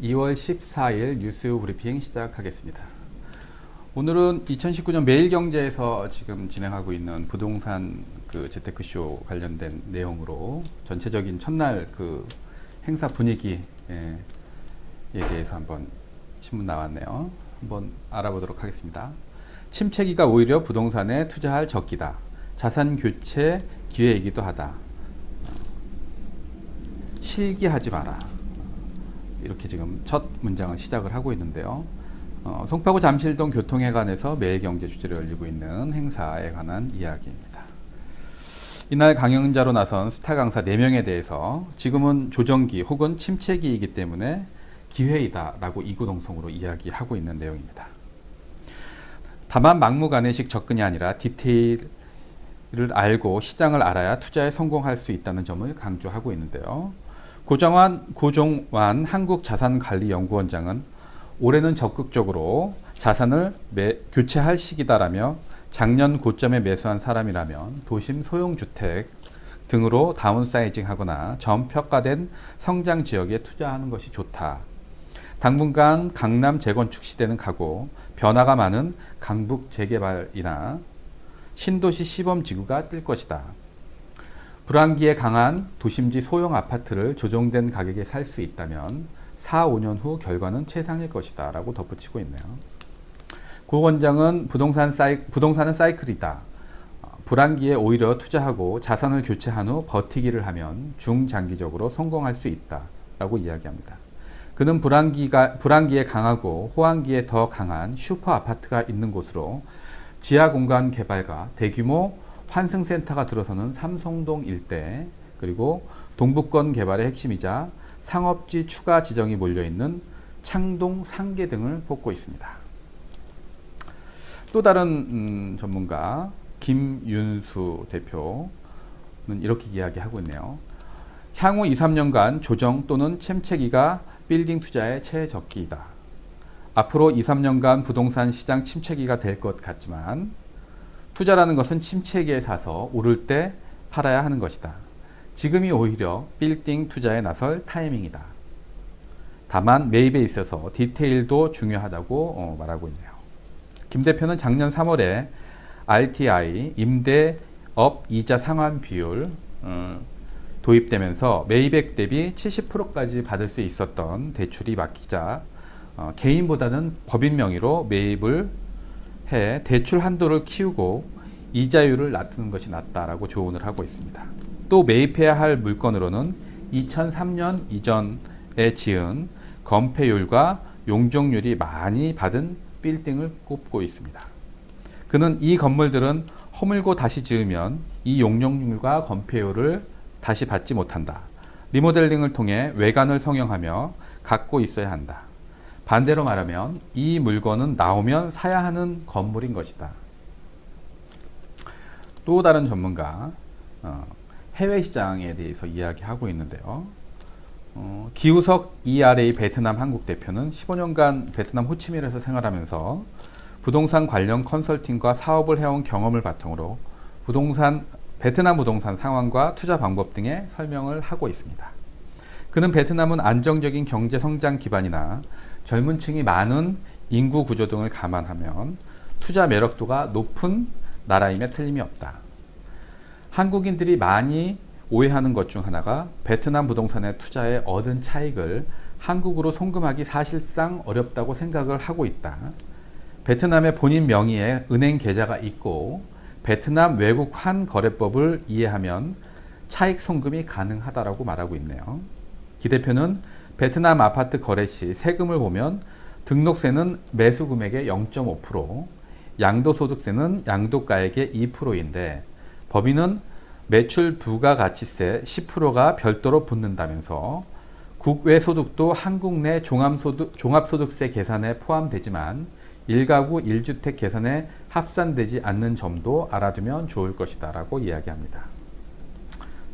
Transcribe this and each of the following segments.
2월 14일 뉴스 브리핑 시작하겠습니다. 오늘은 2019년 매일경제에서 지금 진행하고 있는 부동산 재테크쇼 관련된 내용으로 전체적인 첫날 행사 분위기에 대해서 한번 신문 나왔네요. 한번 알아보도록 하겠습니다. 침체기가 오히려 부동산에 투자할 적기다. 자산 교체 기회이기도 하다. 실기하지 마라. 이렇게 지금 첫 문장을 시작을 하고 있는데요. 송파구 잠실동 교통회관에서 매일경제 주제로 열리고 있는 행사에 관한 이야기입니다. 이날 강연자로 나선 스타 강사 4명에 대해서 지금은 조정기 혹은 침체기이기 때문에 기회이다라고 이구동성으로 이야기하고 있는 내용입니다. 다만 막무가내식 접근이 아니라 디테일을 알고 시장을 알아야 투자에 성공할 수 있다는 점을 강조하고 있는데요. 고종완 한국자산관리연구원장은 올해는 적극적으로 자산을 교체할 시기다라며 작년 고점에 매수한 사람이라면 도심 소형주택 등으로 다운사이징하거나 저평가된 성장 지역에 투자하는 것이 좋다. 당분간 강남 재건축 시대는 가고 변화가 많은 강북 재개발이나 신도시 시범지구가 뜰 것이다. 불황기에 강한 도심지 소형 아파트를 조정된 가격에 살 수 있다면 4, 5년 후 결과는 최상일 것이다 라고 덧붙이고 있네요. 고 원장은 부동산은 사이클이다. 불황기에 오히려 투자하고 자산을 교체한 후 버티기를 하면 중장기적으로 성공할 수 있다 라고 이야기합니다. 그는 불황기에 강하고 호황기에 더 강한 슈퍼 아파트가 있는 곳으로 지하 공간 개발과 대규모 환승센터가 들어서는 삼성동 일대, 그리고 동북권 개발의 핵심이자 상업지 추가 지정이 몰려있는 창동, 상계 등을 뽑고 있습니다. 또 다른 전문가 김윤수 대표는 이렇게 이야기하고 있네요. 향후 2, 3년간 조정 또는 침체기가 빌딩 투자의 최적기이다. 앞으로 2, 3년간 부동산 시장 침체기가 될 것 같지만 투자라는 것은 침체기에 사서 오를 때 팔아야 하는 것이다. 지금이 오히려 빌딩 투자에 나설 타이밍이다. 다만 매입에 있어서 디테일도 중요하다고 말하고 있네요. 김 대표는 작년 3월에 RTI 임대업 이자 상환 비율 도입되면서 매입액 대비 70%까지 받을 수 있었던 대출이 막히자 개인보다는 법인 명의로 매입을 해 대출 한도를 키우고 이자율을 낮추는 것이 낫다라고 조언을 하고 있습니다. 또 매입해야 할 물건으로는 2003년 이전에 지은 건폐율과 용적률이 많이 받은 빌딩을 꼽고 있습니다. 그는 이 건물들은 허물고 다시 지으면 이 용적률과 건폐율을 다시 받지 못한다. 리모델링을 통해 외관을 성형하며 갖고 있어야 한다. 반대로 말하면 이 물건은 나오면 사야 하는 건물인 것이다. 또 다른 전문가 해외 시장에 대해서 이야기하고 있는데요. 기우석 ERA 베트남 한국 대표는 15년간 베트남 호치민에서 생활하면서 부동산 관련 컨설팅과 사업을 해온 경험을 바탕으로 베트남 부동산 상황과 투자 방법 등의 설명을 하고 있습니다. 그는 베트남은 안정적인 경제 성장 기반이나 젊은 층이 많은 인구 구조 등을 감안하면 투자 매력도가 높은 나라임에 틀림이 없다. 한국인들이 많이 오해하는 것 중 하나가 베트남 부동산의 투자에 얻은 차익을 한국으로 송금하기 사실상 어렵다고 생각을 하고 있다. 베트남의 본인 명의의 은행 계좌가 있고 베트남 외국 환 거래법을 이해하면 차익 송금이 가능하다라고 말하고 있네요. 기 대표는 베트남 아파트 거래 시 세금을 보면 등록세는 매수 금액의 0.5%, 양도소득세는 양도가액의 2%인데 법인은 매출 부가가치세 10%가 별도로 붙는다면서 국외소득도 한국 내 종합소득세 계산에 포함되지만 1가구 1주택 계산에 합산되지 않는 점도 알아두면 좋을 것이다 라고 이야기합니다.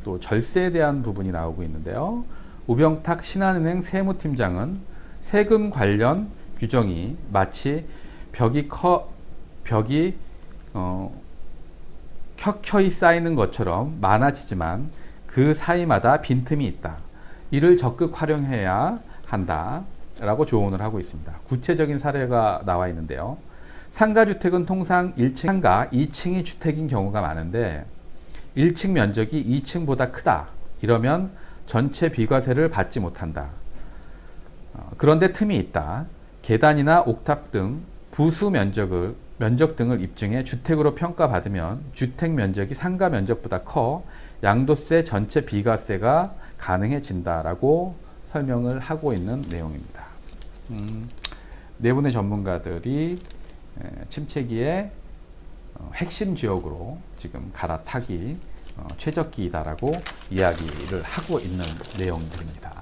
또 절세에 대한 부분이 나오고 있는데요. 우병탁 신한은행 세무팀장은 세금 관련 규정이 마치 벽이 켜켜이 쌓이는 것처럼 많아지지만 그 사이마다 빈틈이 있다. 이를 적극 활용해야 한다. 라고 조언을 하고 있습니다. 구체적인 사례가 나와 있는데요. 상가주택은 통상 1층 상가, 2층이 주택인 경우가 많은데 1층 면적이 2층보다 크다. 이러면 전체 비과세를 받지 못한다. 그런데 틈이 있다. 계단이나 옥탑 등 부수 면적 등을 입증해 주택으로 평가받으면 주택 면적이 상가 면적보다 커 양도세 전체 비과세가 가능해진다라고 설명을 하고 있는 내용입니다. 네 분의 전문가들이 침체기의 핵심 지역으로 지금 갈아타기 최적기이다라고 이야기를 하고 있는 내용들입니다.